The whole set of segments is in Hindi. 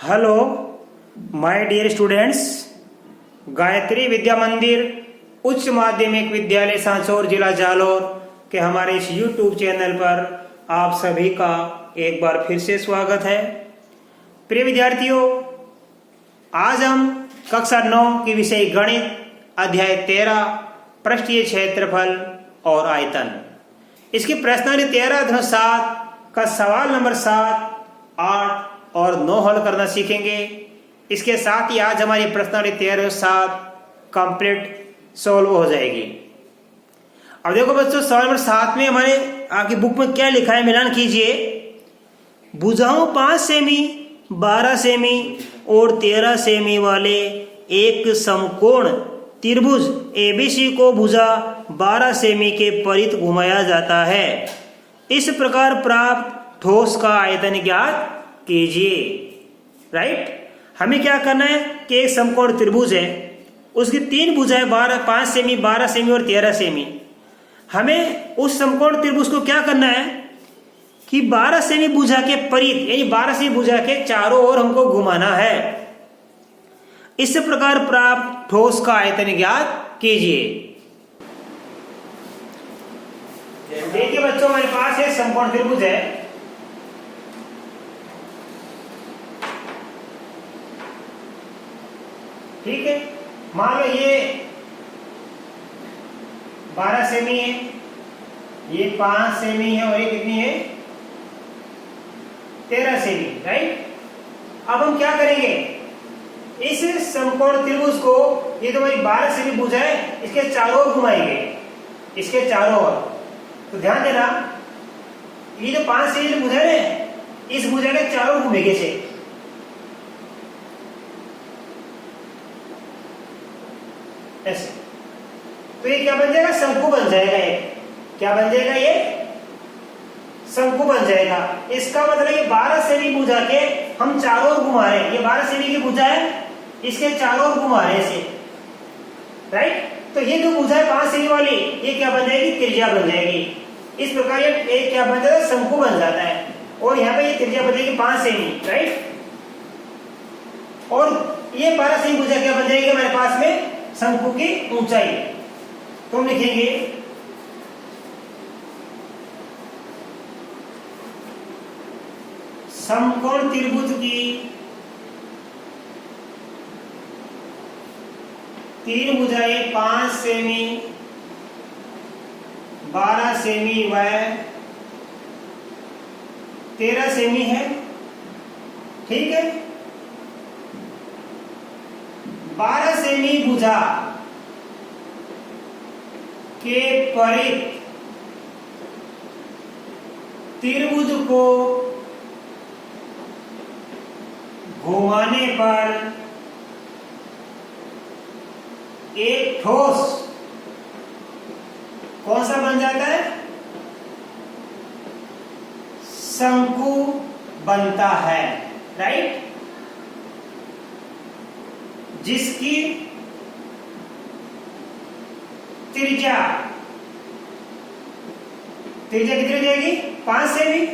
Hello my dear students, Gayatri Vidya Mandir उच्च माध्यमिक विद्यालय सांचौर जिला जालौर के हमारे इस YouTube चैनल पर आप सभी का एक बार फिर से स्वागत है। प्रिय विद्यार्थियों, आज हम कक्षा 9 की विषय गणित अध्याय 13 पृष्ठीय क्षेत्रफल और आयतन, इसकी प्रश्नावली 13-7 का सवाल नंबर 7, 8 और 9 हल करना सीखेंगे। इसके साथ ही आज हमारी प्रश्नावली 13-7 कंप्लीट सॉल्व हो जाएगी। अब देखो बच्चों, सवाल नंबर 7 में हमारे आपकी बुक में क्या लिखा है, मिलान कीजिए। भुजाओं 5 सेमी, 12 सेमी और 13 सेमी वाले एक समकोण त्रिभुज एबीसी को भुजा 12 सेमी के परित घुमाया जाता है। इस प्रकार प्राप्त ठोस का आयतन ज्ञात कीजिए। राइट, हमें क्या करना है कि एक समकोण त्रिभुज है, उसकी 3 भुजाएं 5 सेमी, 12 सेमी और 13 सेमी। हमें उस समकोण त्रिभुज को क्या करना है कि 12 सेमी भुजा के परित यानी 12 सेमी भुजा के चारों ओर हमको घुमाना है। इस प्रकार प्राप्त ठोस का आयतन ज्ञात कीजिए। देखिए बच्चों, हमारे पास एक समकोण त्रिभुज है। ठीक है, मान लो ये 12 सेमी है, ये 5 सेमी है और ये कितनी है 13 सेमी। राइट, अब हम क्या करेंगे, इस समकोण त्रिभुज को, ये तो हमारी 12 सेमी भुजा है, इसके चारों ओर घुमाएंगे, इसके चारों ओर। तो ध्यान देना, ये जो 5 सेमी भुजा है, इस भुजा के चारों ओर घूमेंगे से। ऐसे तो ये क्या बन जाएगा, शंकु बन जाएगा। ये क्या बन जाएगा, ये शंकु बन जाएगा। इसका मतलब ये 12 सेमी भुजा के हम चारों ओर घुमा रहे हैं। ये 12 सेमी की भुजा है, इसके चारों ओर घुमा रहे हैं इसे। राइट, तो ये जो भुजा है 5 सेमी वाली, ये क्या बन जाएगी, त्रिज्या बन जाएगी। इस प्रकार ये क्या बन जाता है, शंकु बन जाता है। और यहाँ पे ये त्रिज्या बन जाएगी 5 सेमी। राइट, और ये 12 सेमी भुजा क्या बन जाएगी हमारे पास में, शंकु की ऊंचाई। तो हम लिखेंगे समकोण त्रिभुज की 3 भुजाएं 5 सेमी, 12 सेमी व 13 सेमी है। ठीक है, 12 सेमी भुजा के परित त्रिभुज को घुमाने पर एक ठोस कौन सा बन जाता है, शंकु बनता है। राइट, जिसकी त्रिज्या कितनी हो जाएगी, 5 सेमी,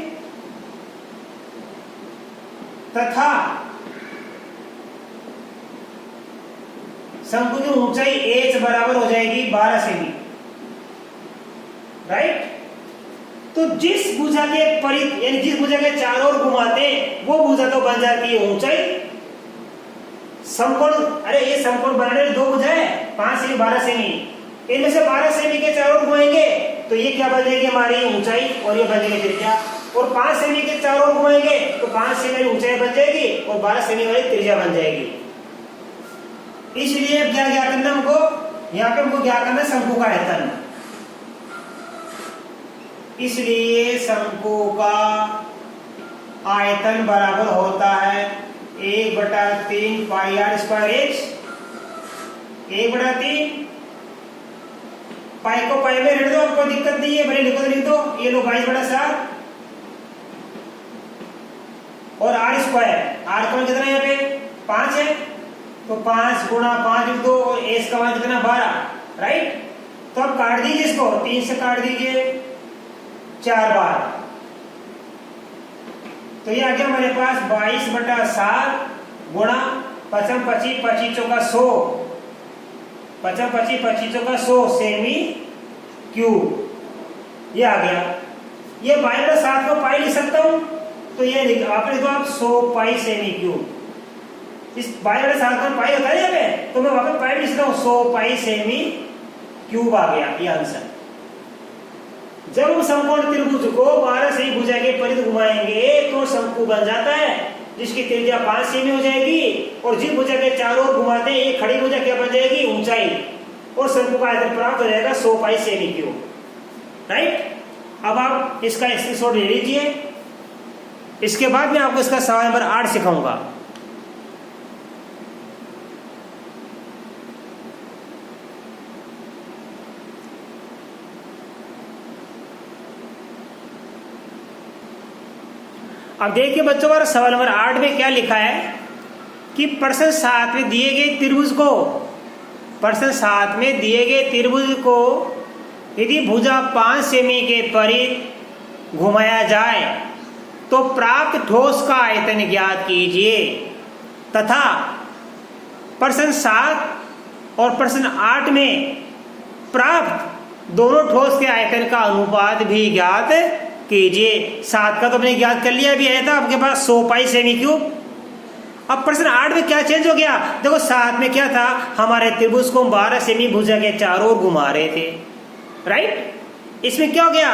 तथा शंकु की ऊंचाई h बराबर हो जाएगी 12 सेमी। राइट, तो जिस भुजा के परित यानी जिस भुजा के चारों ओर घुमाते हैं वो भुजा तो बन जाती है ऊंचाई। समकोण, अरे ये समकोण बनाने में 2 भुजा है, 5 सेमी 12 सेमी, इनमें से 12 सेमी के चारों ओर घुमाएंगे तो ये क्या बन जाएगी हमारी ऊंचाई और ये बन जाएगी त्रिज्या। और 5 सेमी के चारों ओर घुमाएंगे तो 5 सेमी वाली ऊंचाई बन जाएगी और 12 सेमी वाली त्रिज्या बन जाएगी। इसलिए क्या ज्ञात करना हमको, यहाँ पे हमको ज्ञात करना शंकु का आयतन। इसलिए शंकु का आयतन बराबर होता है 1/3 पाई आर स्क्वायर एच। 1/3 पाई को पाई में रख दो, आपको दिक्कत नहीं है, भले लिखो तो लिख दो। ये लो 22/7 और आर स्क्वायर, आर का मान कितना है यहाँ पे 5 है, तो 5 गुणा 5 लिख दो और एस का मान कितना 12। राइट, तो अब काट दीजिए इसको, 3 से काट दीजिए 4 बार, तो ये आ गया हमारे पास 22/7 गुणा पचम पची पचीसों का 100, पचम पची पचीसों का 100 सेमी क्यूब। ये आ गया। ये बाई बटा 7 को पाई लिख सकता हूं, तो ये आपने लिखो आप 100 पाई सेमी क्यूब। इस बाई बटा 7 का पाई होता है यहाँ पे, तो मैं वहां पे पाई लिख सकता हूं 100 पाई सेमी क्यूब आ गया ये आंसर। जब हम समकोण त्रिभुज को 12 सेमी भुजा के परिध घुमाएंगे तो शंकु बन जाता है, जिसकी त्रिज्या 5 सेमी हो जाएगी, और जिस भुजा के चारों ओर घुमाते हैं ये खड़ी भुजा क्या बन जाएगी, ऊंचाई, और शंकु का आयतन प्राप्त हो जाएगा 100 पाई सेमी क्यूब। राइट। अब आप इसका स्क्रीनशॉट ले लीजिए। इसके बाद मैं आपको इसका सवाल नंबर 8 सिखाऊंगा। अब देखिए बच्चों, हमारा सवाल नंबर 8 में क्या लिखा है कि प्रश्न 7 में दिए गए त्रिभुज को, प्रश्न 7 में दिए गए त्रिभुज को यदि भुजा 5 सेमी के परिध घुमाया जाए तो प्राप्त ठोस का आयतन ज्ञात कीजिए, तथा प्रश्न 7 और प्रश्न 8 में प्राप्त दोनों ठोस के आयतन का अनुपात भी ज्ञात कीजिए। 7 का तो हमने ज्ञात कर लिया, अभी आया था आपके पास 100 पाई सेमी क्यूब। अब प्रश्न 8 में क्या चेंज हो गया, देखो 7 में क्या था, हमारे त्रिभुज को 12 सेमी भुजा के चारों ओर घुमा रहे थे। राइट। इसमें क्या हो गया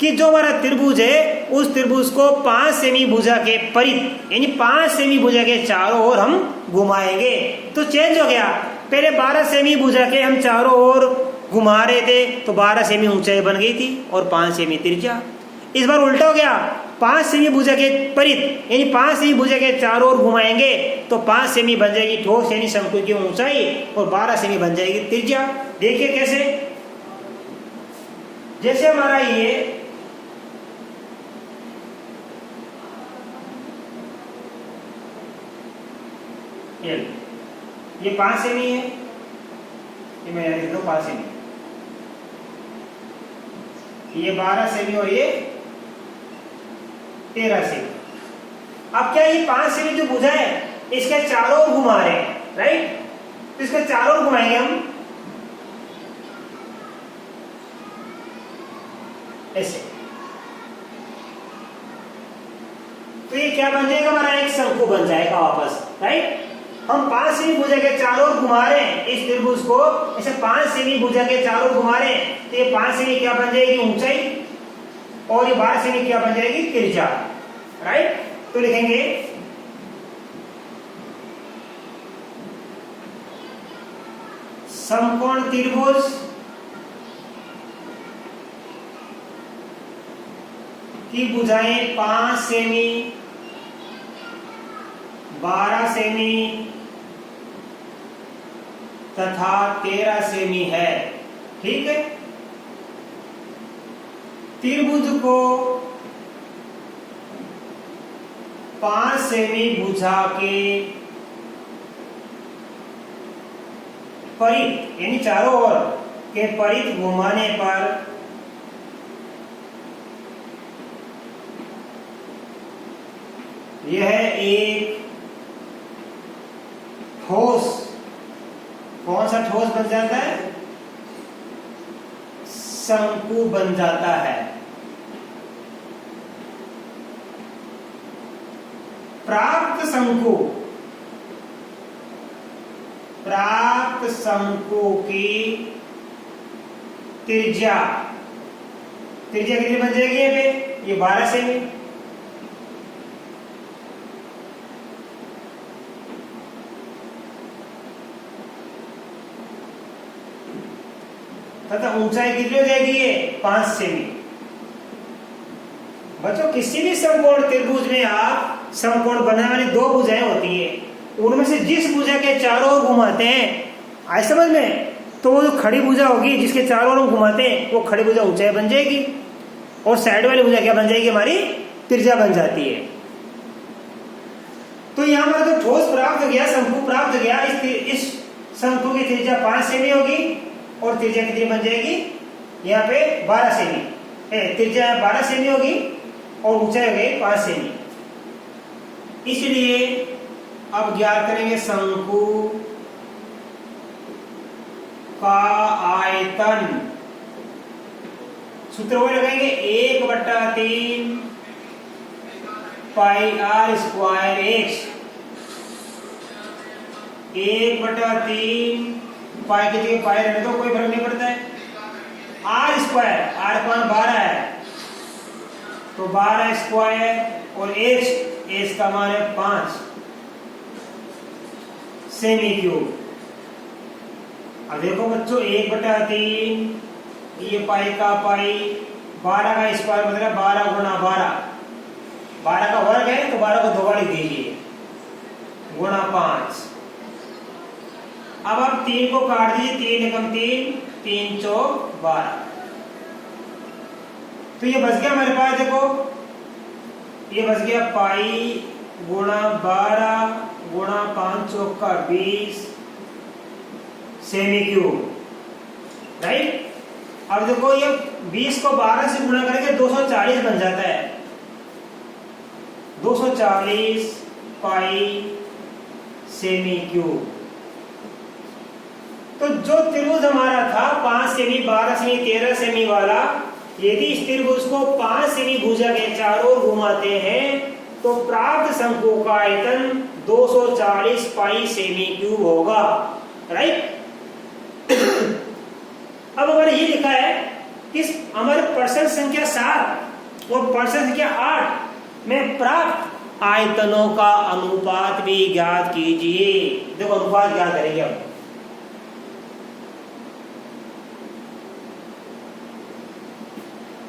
कि जो हमारा त्रिभुज है उस त्रिभुज को 5 सेमी भुजा के परिध यानी 5 सेमी भुजा के चारों ओर हम घुमाएंगे, तो चेंज हो गया। पहले 12 सेमी भुजा के हम चारों ओर घुमा रहे थे तो 12 सेमी ऊंचाई बन गई थी और 5 सेमी त्रिज्या। इस बार उल्टा हो गया, 5 सेमी भुजा के परिध यानी 5 सेमी भुजा के चारों ओर घुमाएंगे तो 5 सेमी बन जाएगी ठोस यानी शंकु की ऊंचाई और 12 सेमी बन जाएगी त्रिज्या। देखिए कैसे, जैसे हमारा ये 5 सेमी है, ये मैं लिख दूं 5 सेमी, ये 12 सेमी और ये 13 सेमी। अब क्या ये 5 सेमी जो भुजा है इसके चारों ओर घुमा रहे हैं, राइट। तो इसके चारों ओर घुमाएंगे हम ऐसे, तो ये क्या बन जाएगा, हमारा एक शंकु बन जाएगा वापस। राइट। हम 5 सेमी भुजा के चारों ओर घुमा रहे हैं इस त्रिभुज को, ऐसे 5 सेमी भुजा के चारों ओर घुमा रहे हैं, तो ये 5 सेमी क्या बन जाएगी, ऊंचाई, और ये 12 सेमी क्या बन जाएगी, त्रिज्या। राइट। तो लिखेंगे समकोण त्रिभुज की भुजाएं 5 सेमी, 12 सेमी तथा 13 सेमी है। ठीक है। त्रिभुज को 5 सेमी भुजा के परिध यानी चारों ओर के परिध घुमाने पर यह एक ठोस, कौन सा ठोस बन जाता है, शंकु बन जाता है। प्राप्त शंकु की त्रिज्या कितनी बन जाएगी, यहाँ पे ये 12 सेमी, तथा ऊंचाई कितनी हो जाएगी, ये 5 सेमी। बच्चों किसी भी समकोण त्रिभुज में आप समकोण बनाने वाली 2 भुजाएं होती है, उनमें से जिस भुजा के चारों ओर घुमाते हैं, आए समझ में, तो वो जो खड़ी भुजा होगी जिसके चारों ओर घुमाते हैं वो खड़ी भुजा ऊंचाई बन जाएगी, और साइड वाली भुजा क्या बन जाएगी, हमारी त्रिज्या बन जाती है। तो यहाँ पर जो ठोस प्राप्त हो गया, शंकु प्राप्त हो गया, इस शंकु की त्रिज्या 5 सेमी होगी और त्रिज्या कितनी बन जाएगी, यहाँ पे 12 सेमी, त्रिज्या 12 सेमी होगी और ऊंचाई हो गई 5 सेमी। इसलिए अब ज्ञात करेंगे शंकु का आयतन। सूत्र वो लगाएंगे 1/3 पाई आर स्क्वायर एक्स। 1/3 पाई की जगह पाई रहने दो, कोई फर्क नहीं पड़ता है। आर स्क्वायर, आर का मान 12 है तो 12 स्क्वायर और एक्स, एक्स का मान है 5 सेमी क्यूब। अब देखो बच्चों 1/3 ये पाई का पाई, 12 का स्क्वायर मतलब 12 गुणा 12, 12 का वर्ग है तो 12 को 2 बार लिख दीजिए, गुणा 5। अब आप 3 को काट दीजिए, 3 एकम 3, 3 चौक 12। तो ये बच गया हमारे पास, देखो ये बच गया पाई गुणा 12 गुणा 5 चौक का 20 सेमी क्यूब, राइट। अब देखो ये 20 को 12 से गुणा करके 240 बन जाता है। 240 पाई सेमी क्यूब। तो जो त्रिभुज हमारा था 5 सेमी, 12 सेमी, 13 सेमी वाला, यदि इस त्रिभुज को 5 सेमी भुजा के चारों ओर घुमाते हैं तो प्राप्त शंकु का आयतन 240 पाई सेमी क्यूब होगा, राइट। अब हमारे ये लिखा है कि हमारे प्रश्न संख्या 7 और प्रश्न संख्या 8 में प्राप्त आयतनों का अनुपात भी ज्ञात कीजिए। देखो अनुपात ज्ञात करेंगे अब।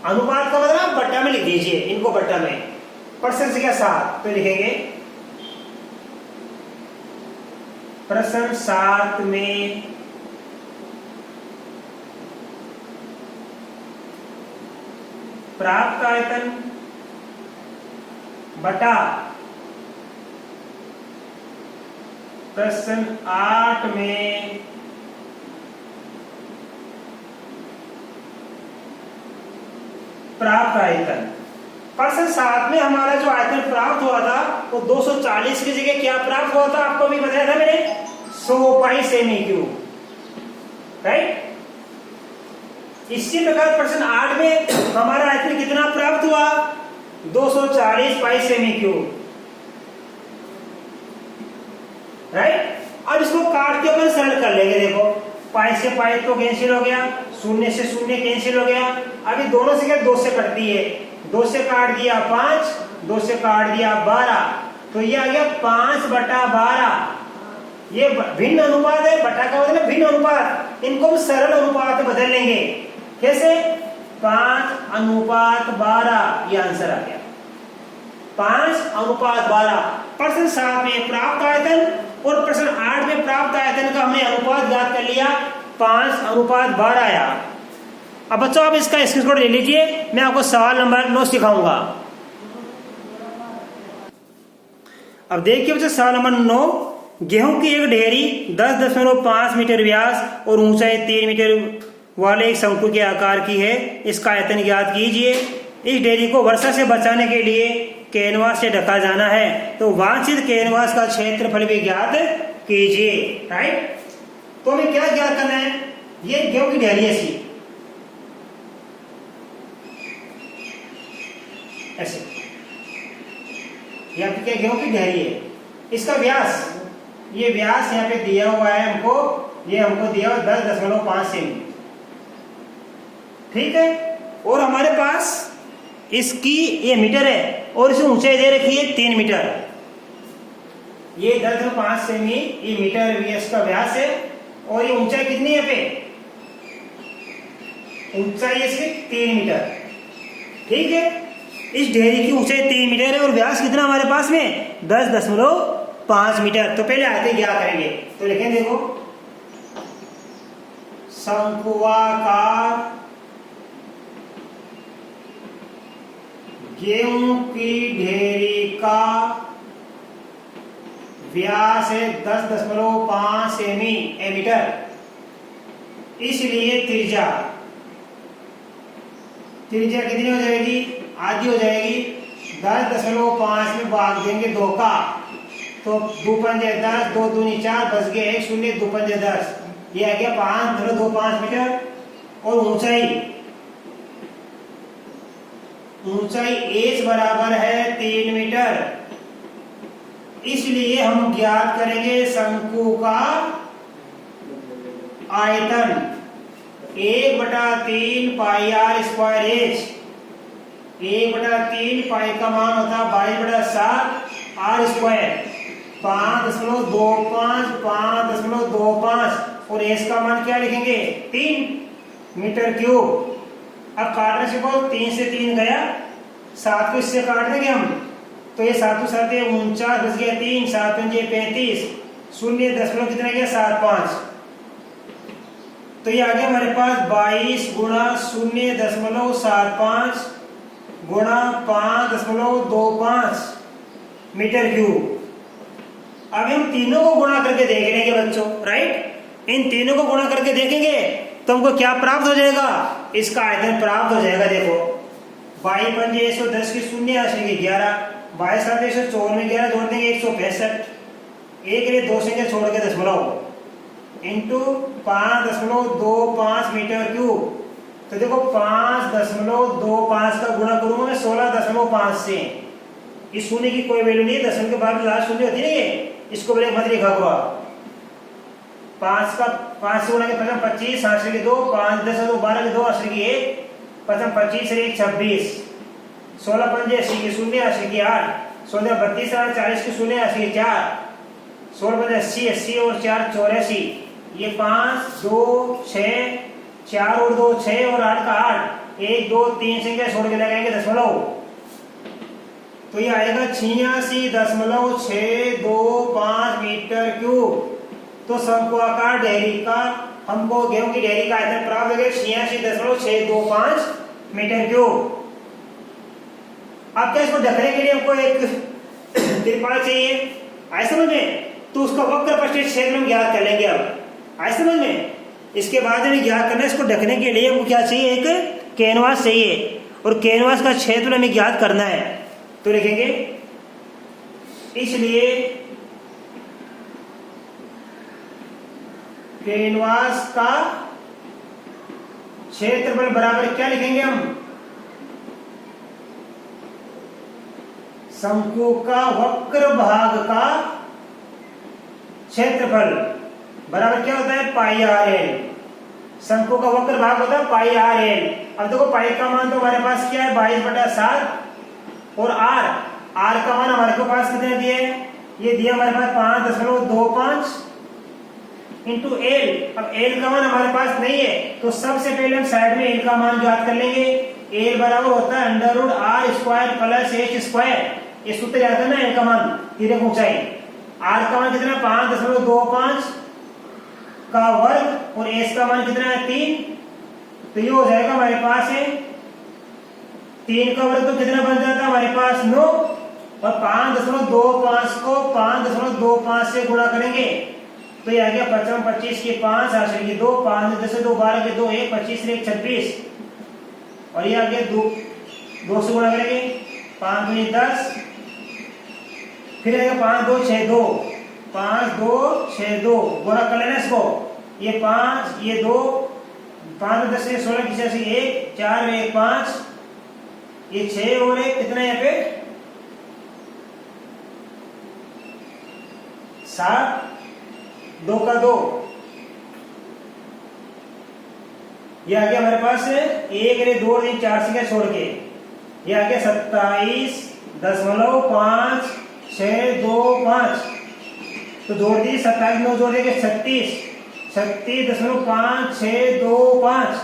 अनुपात का मतलब बट्टा में लिख दीजिए, इनको बट्टा में। प्रश्न संख्या 7 तो लिखेंगे प्रश्न 7 में प्राप्त आयतन बटा प्रश्न 8 में प्राप्त आयतन। प्रश्न 7 में हमारा जो आयतन प्राप्त हुआ था वो 240 की जगह क्या प्राप्त हुआ था, आपको भी बताया था मैंने, 100 पाई सेमी क्यूब, राइट। इसी प्रकार प्रश्न 8 में हमारा आयतन कितना प्राप्त हुआ, 240 पाई सेमी क्यूब, राइट। अब इसको काट के अपन सरल कर लेंगे। देखो पाई से पाई तो कैंसिल हो गया, शून्य से शून्य कैंसिल हो गया। अभी दोनों से क्या 2 से कटती है, 2 से काट दिया 5, 2 से काट दिया 12, तो ये आ गया 5/12। ये भिन्न अनुपात है, बटा का मतलब भिन्न अनुपात, इनको हम सरल अनुपात में बदल लेंगे। कैसे, 5:12, ये आंसर आ गया 5:12। प्रश्न 7 में प्राप्त आयतन और प्रश्न 8 में प्राप्त आयतन का हमने अनुपात ज्ञात कर लिया, 5:12 आया। अब बच्चों आप इसका स्क्रीनशॉट ले लीजिए, मैं आपको सवाल नंबर 9 सिखाऊंगा। अब देखिए बच्चों सवाल नंबर 9, गेहूं की एक ढेरी 10.5 मीटर व्यास और ऊंचाई 3 मीटर वाले एक शंकु के आकार की है, इसका आयतन ज्ञात कीजिए। इस ढेरी को वर्षा से बचाने के लिए कैनवास से ढका जाना है, तो वांछित कैनवास का क्षेत्रफल भी ज्ञात कीजिए, राइट। तो हमें क्या ज्ञात करना है, ये गेहूं की ढेरी ऐसी ऐसे, यहाँ पे क्या गेहूं की ढेरी है, इसका व्यास, ये व्यास यहाँ पे दिया हुआ है हमको, ये हमको दिया हुआ 10.5 सेमी, ठीक है। और हमारे पास इसकी ये मीटर है और इसे ऊंचाई दे रखी है 3 मीटर। ये 10.5 सेमी ये मीटर इसका व्यास है और ये ऊंचाई कितनी है पे, ऊंचाई इसकी 3 मीटर, ठीक है। इस ढेरी की ऊंचाई 3 मीटर है और व्यास कितना हमारे पास में 10.5 मीटर। तो पहले आते क्या करेंगे, तो लिखें देखो शंकुआकार गेहूं की ढेरी का व्यास है 10.5 सेमी मीटर, इसलिए त्रिज्या कितनी हो जाएगी, आधी हो जाएगी। 10.5 में भाग देंगे 2 का, तो 2 पंजे 10, 2 दूनी 4, बच गया 1 शून्य, 2 पंजे 10, ये आ गया 5.25 मीटर। और ऊंचाई एच बराबर है 3 मीटर। इसलिए हम ज्ञात करेंगे शंकु का आयतन 1/3 पाई आर स्क्वायर एच। 1/3 पाई का मान होता है 22/7 आर स्क्वायर, 5.25 और एच का मान क्या लिखेंगे 3 मीटर क्यूब। अब काटने से बोल 3 से 3 गया, 7 को इससे काट देंगे हम, तो ये 7 को 7 49 बच गया 3, 7 पंजे 35, शून्य दशमलव कितना गया 75। तो ये आ गया हमारे पास 22 गुणा 0.75 गुणा 5.25 मीटर क्यूब। अब हम तीनों को गुणा करके देख लेंगे बच्चों, राइट। इन तीनों को गुणा करके देखेंगे तो हमको क्या प्राप्त हो जाएगा, इसका आयतन प्राप्त हो जाएगा। देखो 22 पंजे 110 की शून्य आशेगी 11, 22 7 154 में 11 जोड़ देंगे 165, एक लिए 2 संख्या छोड़ के दशमलव इंटू 5.25 मीटर क्यूब। तो देखो 5.25 का गुणा करूंगा मैं 16.5 से। इस शून्य की कोई वैल्यू नहीं है, दशमलव के बाद लास्ट शून्य होती है, इसको ब्रेक मत लिखा हुआ। 5 से गुणा के प्रथम 25, 8 के 2, 5 10 2 12 के 2 80 की 1, प्रथम 25 से 1 26, 16 पंजे 80 की शून्य 80 की 8, 16 32 8 40 की शून्य 80 की 4, 16 पंजे 80 80 और 4 84, ये 5 2 6 4 और 2 6 और 8 का 8, 1 2 3 संख्या छोड़ के लगाएंगे दशमलव, तो ये आएगा 86.625 मीटर क्यूब। तो शंक्वाकार ढेरी का हमको गेहूं की ढेरी का आयतन प्राप्त हो गया 86.625 मीटर क्यूब। अब क्या इसको ढकने के लिए हमको एक त्रिपाल चाहिए, आए समझ में, तो उसका वक्र पृष्ठीय क्षेत्र हम ज्ञात कर लेंगे। अब आए समझ में, इसके बाद हमें ज्ञात करना है इसको ढकने के लिए हमको क्या चाहिए, एक कैनवास चाहिए, और कैनवास का क्षेत्र हमें ज्ञात करना है। तो लिखेंगे इसलिए कैनवास का क्षेत्रफल बराबर क्या लिखेंगे हम, शंकु का वक्र भाग का क्षेत्रफल बराबर क्या होता है पाई आर एल। शंकु का वक्र भाग होता है पाई आर एल। अब देखो पाई का मान तो हमारे पास क्या है 22/7 और आर का मान हमारे पास कितने दिए, ये दिया हमारे पास 5.25 इंटू एल। अब एल का मान हमारे पास नहीं है, तो सबसे पहले हम साइड में एल का मान ज्ञात कर लेंगे। एल बराबर होता है √r² प्लस h²। ये सूत्र याद है ना, एल का मान तीरे ऊंचाई, आर का मान कितना 5.25 का वर्ग और एच का मान कितना है 3। तो ये हो जाएगा हमारे पास है 3 का वर्ग, तो कितना बन जाता है हमारे पास 9, और 5.25 को 5.25 से गुणा करेंगे तो ये आ गया 55 25 की 5 8 की 2, 5 10 2 12 के 2 1 25 से 1 26, और ये आ गया 2 से गुणा करेंगे 5 2 10, फिर आएगा 5 2 6 2, 5 2 6 2 गुणा कर लेना इसको, ये 5 ये 2, 5 10 से 16 की 1 4 1 5, ये 6 और 1 कितना है यहाँ पे 7, 2 का 2, ये आ गया हमारे पास 1 रे 2 3 4 से क्या छोड़ के, ये आ गया 27.565। तो जोड़ दीजिए 27 9 जोड़ देंगे 36.5625,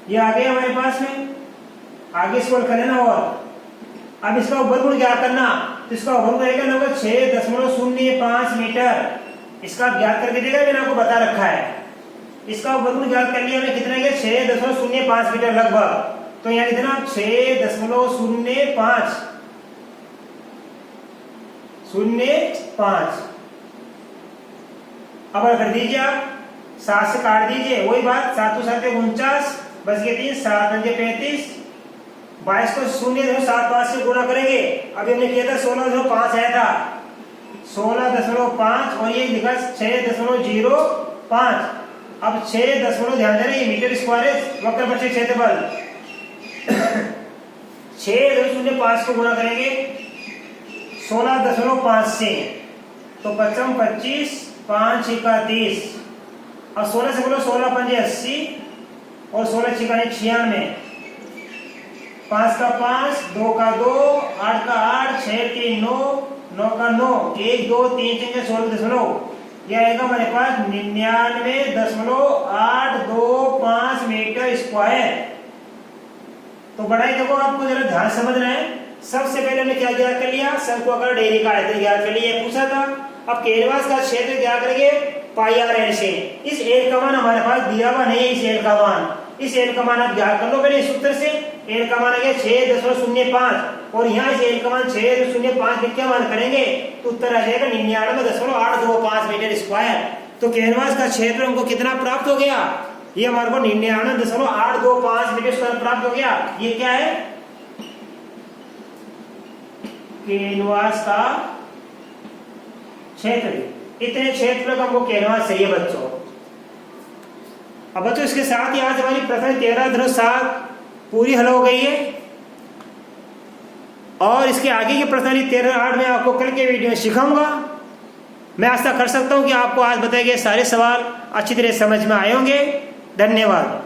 ये आ गया हमारे पास में। आगे इसको कर लेना, और अब इसका वर्गमूल क्या करना, तो इसका वर्गमूल रहेगा लगभग 6.05 मीटर। इसका ज्ञात करके देगा, मैंने आपको बता रखा है। इसका वर्गमूल ज्ञात कर लिया हमने, कितना है 6.05 मीटर लगभग। तो यहाँ कितना 6.05 अब कर दीजिए आप, 7 से काट दीजिए, वही बात 7 7 49 बच गए 3, 7 5 35, 22 को 0.75 से गुणा करेंगे। अभी हमने किया था 16.5 आया था, 16.5 और ये लिखा 6.05। अब 6 दशमलव ध्यान देना, ये मीटर स्क्वायर है वक्र पर क्षेत्रफल। 6.05 को गुणा करेंगे 16.5 से तो 55 25 5 एका 30 और 16 से बोलो 16 पंजे 80 और 16 छिका 96, 5 का 5 2 का 2 8 का 8 6 3 9 9 का 9 1 2 3 3 16 दशमलव, यह आएगा हमारे पास 99.825 मीटर स्क्वायर। तो बढ़ाई देखो, आपको जरा ध्यान समझना है। सबसे पहले हमने क्या ज्ञात कर लिया, शंक्वाकार डेयरी का आयतन ज्ञात कर लिया, पूछा था। अब कैनवास का क्षेत्र क्या करेंगे, पाई आर एल से। इस एल का मान हमारे पास दिया हुआ नहीं है, इस एल का मान, इस एल का मान आप ज्ञात कर लो पहले सूत्र से। एल का मान आ गया 6.05 और यहाँ इस एल का मान 6.05 लिख के मान करेंगे तो उत्तर आ जाएगा 99.825 मीटर स्क्वायर। तो कैनवास का क्षेत्र हमको कितना प्राप्त हो गया, ये हमारे को 99.825 मीटर स्क्वायर प्राप्त हो गया। ये क्या है, कैनवास का क्षेत्र। इतने क्षेत्र का हमको कैनवास चाहिए बच्चों। अब बच्चों इसके साथ ही आज हमारी प्रश्न 13.7 पूरी हल हो गई है और इसके आगे की प्रश्नावली 13.8 में आपको कल के वीडियो में सिखाऊंगा। मैं आशा कर सकता हूं कि आपको आज बताए गए सारे सवाल अच्छी तरह समझ में आए होंगे। धन्यवाद।